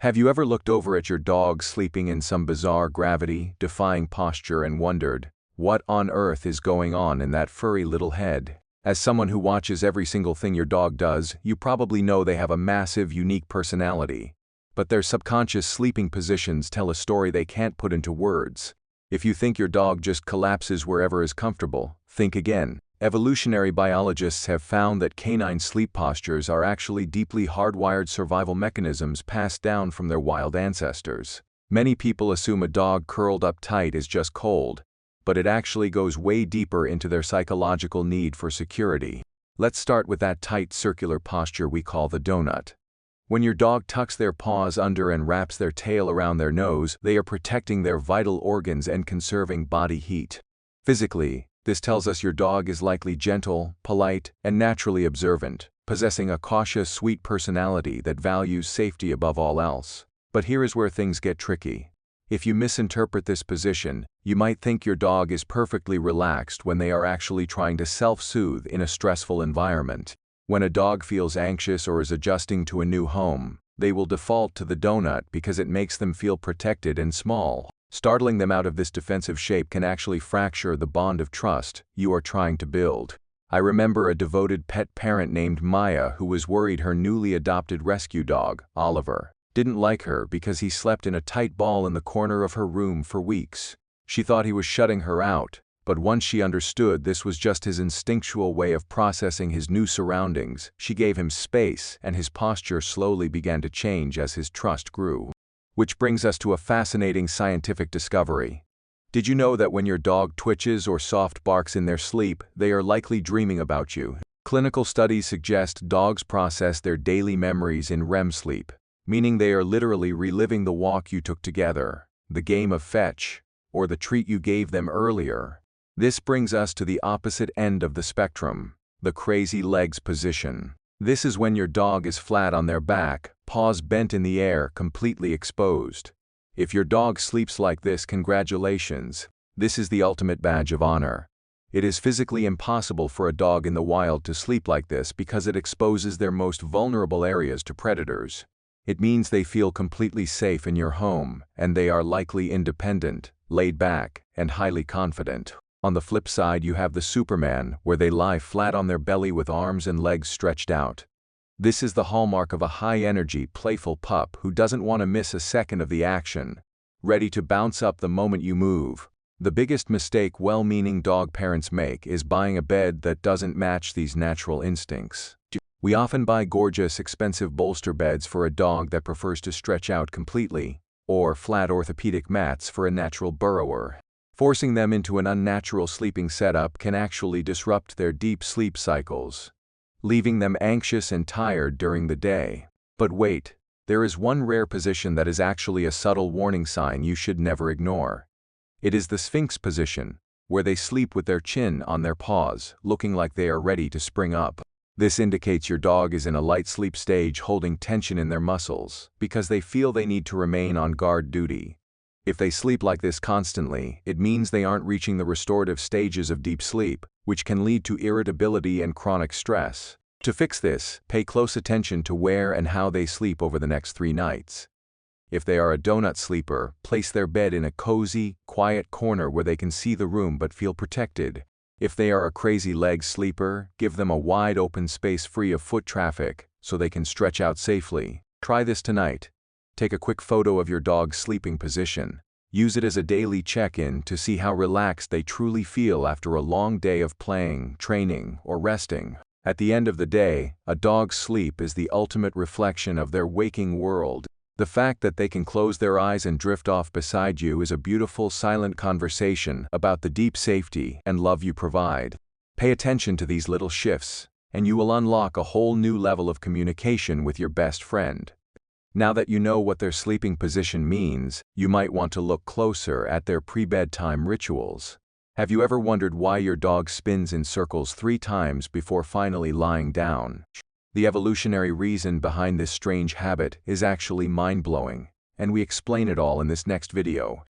Have you ever looked over at your dog sleeping in some bizarre gravity-defying posture and wondered, what on earth is going on in that furry little head? As someone who watches every single thing your dog does, you probably know they have a massive, unique personality. But their subconscious sleeping positions tell a story they can't put into words. If you think your dog just collapses wherever is comfortable, think again. Evolutionary biologists have found that canine sleep postures are actually deeply hardwired survival mechanisms passed down from their wild ancestors. Many people assume a dog curled up tight is just cold, but it actually goes way deeper into their psychological need for security. Let's start with that tight circular posture we call the donut. When your dog tucks their paws under and wraps their tail around their nose, they are protecting their vital organs and conserving body heat. Physically, this tells us your dog is likely gentle, polite, and naturally observant, possessing a cautious, sweet personality that values safety above all else. But here is where things get tricky. If you misinterpret this position, you might think your dog is perfectly relaxed when they are actually trying to self-soothe in a stressful environment. When a dog feels anxious or is adjusting to a new home, they will default to the donut because it makes them feel protected and small. Startling them out of this defensive shape can actually fracture the bond of trust you are trying to build. I remember a devoted pet parent named Maya who was worried her newly adopted rescue dog, Oliver, didn't like her because he slept in a tight ball in the corner of her room for weeks. She thought he was shutting her out, but once she understood this was just his instinctual way of processing his new surroundings, she gave him space and his posture slowly began to change as his trust grew. Which brings us to a fascinating scientific discovery. Did you know that when your dog twitches or soft barks in their sleep, they are likely dreaming about you? Clinical studies suggest dogs process their daily memories in REM sleep, meaning they are literally reliving the walk you took together, the game of fetch, or the treat you gave them earlier. This brings us to the opposite end of the spectrum, the crazy legs position. This is when your dog is flat on their back, paws bent in the air, completely exposed. If your dog sleeps like this, congratulations. This is the ultimate badge of honor. It is physically impossible for a dog in the wild to sleep like this because it exposes their most vulnerable areas to predators. It means they feel completely safe in your home, and they are likely independent, laid back, and highly confident. On the flip side, you have the Superman, where they lie flat on their belly with arms and legs stretched out. This is the hallmark of a high-energy, playful pup who doesn't want to miss a second of the action, ready to bounce up the moment you move. The biggest mistake well-meaning dog parents make is buying a bed that doesn't match these natural instincts. We often buy gorgeous, expensive bolster beds for a dog that prefers to stretch out completely, or flat orthopedic mats for a natural burrower. Forcing them into an unnatural sleeping setup can actually disrupt their deep sleep cycles, leaving them anxious and tired during the day. But wait, there is one rare position that is actually a subtle warning sign you should never ignore. It is the Sphinx position, where they sleep with their chin on their paws, looking like they are ready to spring up. This indicates your dog is in a light sleep stage, holding tension in their muscles, because they feel they need to remain on guard duty. If they sleep like this constantly, it means they aren't reaching the restorative stages of deep sleep, which can lead to irritability and chronic stress. To fix this, pay close attention to where and how they sleep over the next 3 nights. If they are a donut sleeper, place their bed in a cozy, quiet corner where they can see the room but feel protected. If they are a crazy legs sleeper, give them a wide open space free of foot traffic so they can stretch out safely. Try this tonight. Take a quick photo of your dog's sleeping position. Use it as a daily check-in to see how relaxed they truly feel after a long day of playing, training, or resting. At the end of the day, a dog's sleep is the ultimate reflection of their waking world. The fact that they can close their eyes and drift off beside you is a beautiful silent conversation about the deep safety and love you provide. Pay attention to these little shifts, and you will unlock a whole new level of communication with your best friend. Now that you know what their sleeping position means, you might want to look closer at their pre-bedtime rituals. Have you ever wondered why your dog spins in circles 3 times before finally lying down? The evolutionary reason behind this strange habit is actually mind-blowing, and we explain it all in this next video.